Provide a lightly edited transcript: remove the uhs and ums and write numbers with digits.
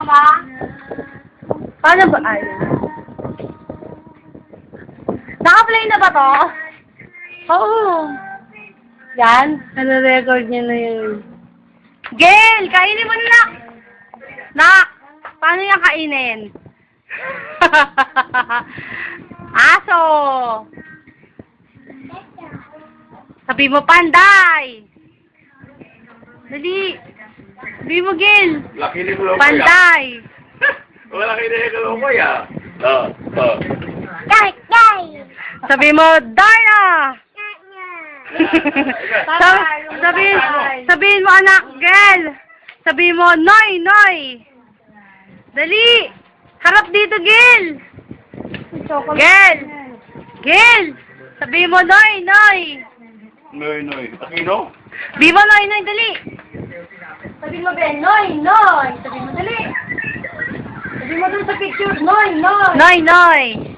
Ba? Paano ba? Ay. Naka-play na ba to? Oo. Yan. Ano-record niya na yun. Gail! Kainin mo na, nak! Nak! Paano yung kainin? Aso! Sabi mo, panday! Dali! Sabi mo, Gail! Panday! Wala kayo na yung ko ya. Kay! Sabi mo, Darna! Sabihin mo, anak, Gail! Sabihin mo, Noy! Noy! Dali! Harap dito, Gail! Gail! Gail! Sabihin mo, Noy! Noy! Noy. Aquino? Sabihin mo, Noy! Noy! Dali! Sabihin mo, Ben, Noy! Noy! Sabihin mo, dali! Sabihin mo dun sa picture, Noy! Noy! Noy! Noy!